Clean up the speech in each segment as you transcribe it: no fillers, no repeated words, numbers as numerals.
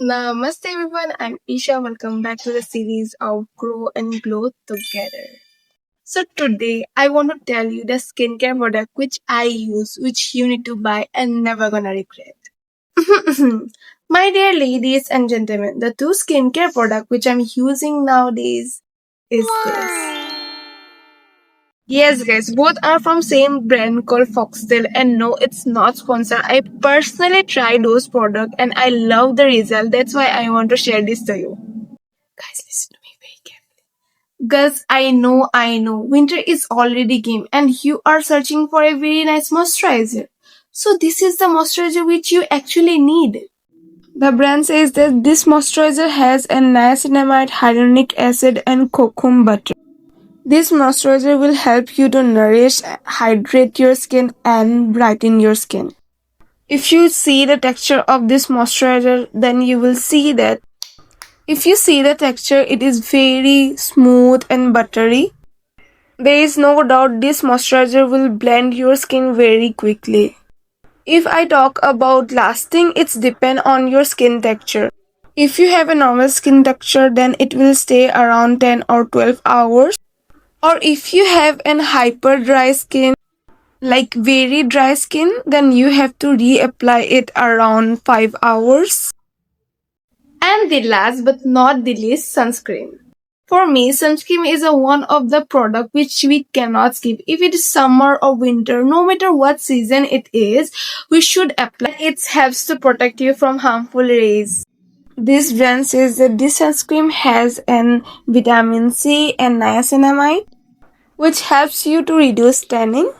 Namaste everyone, I'm Isha. Welcome back to the series of Grow and Glow Together. So today I want to tell you the skincare product which I use, which you need to buy and never gonna regret. My dear ladies and gentlemen, the two skincare product which I'm using nowadays is this. Yes, guys, both are from same brand called Foxtail, and no, it's not sponsored. I personally tried those products and I love the result. That's why I want to share this to you. Guys, listen to me very carefully. Guys, I know, winter is already came, and you are searching for a very nice moisturizer. So this is the moisturizer which you actually need. The brand says that this moisturizer has a niacinamide, hyaluronic acid, and cocoa butter. This moisturizer will help you to nourish, hydrate your skin and brighten your skin. If you see the texture of this moisturizer, then you will see that if you see the texture, it is very smooth and buttery. There is no doubt this moisturizer will blend your skin very quickly. If I talk about lasting, it's depend on your skin texture. If you have a normal skin texture, then it will stay around 10 or 12 hours. Or if you have an hyper dry skin, like very dry skin, then you have to reapply it around 5 hours. And the last but not the least, sunscreen. For me, sunscreen is a one of the product which we cannot skip. If it is summer or winter, no matter what season it is, we should apply. It helps to protect you from harmful rays. This brand says that this sunscreen has an vitamin C and niacinamide, which helps you to reduce tanning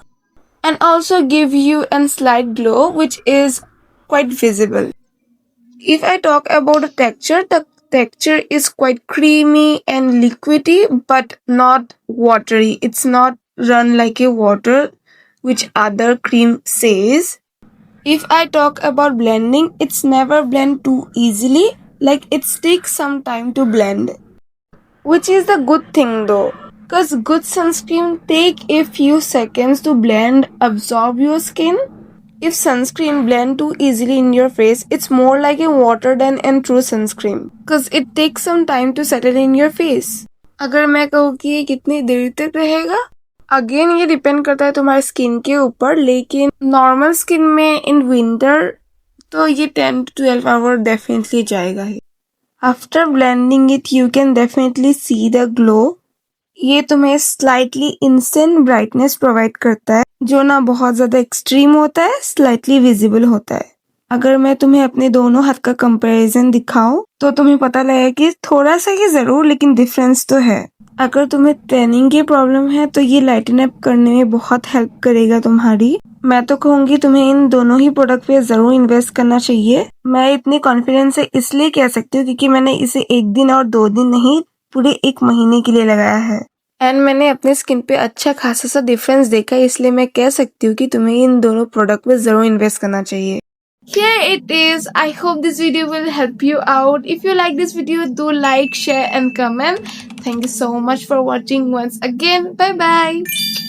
and also give you a slight glow, which is quite visible. If I talk about the texture is quite creamy and liquidy, but not watery. It's not run like a water, which other cream says. If I talk about blending, it's never blend too easily. Like it takes some time to blend, which is the good thing though. Cause good sunscreen take a few seconds to blend, absorb your skin. If sunscreen blend too easily in your face, it's more like a water than a true sunscreen. Cause it takes some time to settle in your face. अगर मैं कहूँ कि ये कितनी देर तक रहेगा, again ये depend करता है तुम्हारे स्किन के ऊपर, लेकिन नॉर्मल स्किन में इन विंटर तो ये 10 to 12 आवर डेफिनेटली जाएगा ही. After blending it you can definitely see the glow. ये तुम्हें स्लाइटली इंस्टेंट ब्राइटनेस प्रोवाइड करता है, जो ना बहुत ज्यादा एक्सट्रीम होता है, स्लाइटली विजिबल होता है. अगर मैं तुम्हें अपने दोनों हाथ का कंपैरिजन दिखाऊं तो तुम्हें पता लगेगा कि थोड़ा सा ही जरूर लेकिन डिफरेंस तो है. अगर तुम्हें टैनिंग की प्रॉब्लम है तो ये लाइटन अप करने में बहुत हेल्प करेगा तुम्हारी. मैं तो कहूंगी तुम्हें इन दोनों ही प्रोडक्ट पे जरूर इन्वेस्ट करना चाहिए. मैं इतनी कॉन्फिडेंस से इसलिए कह सकती हूँ क्योंकि मैंने इसे 1 दिन और 2 दिन नहीं, पूरे 1 महीने के लिए लगाया है एंड मैंने अपने स्किन पे अच्छा खासा सा डिफरेंस देखा है, इसलिए मैं कह सकती हूँ कि तुम्हें इन दोनों प्रोडक्ट पे जरूर इन्वेस्ट करना चाहिए. Here it is. I hope this video will help you out. If you like this video, do like, share and comment. Thank you so much for watching once again. Bye bye.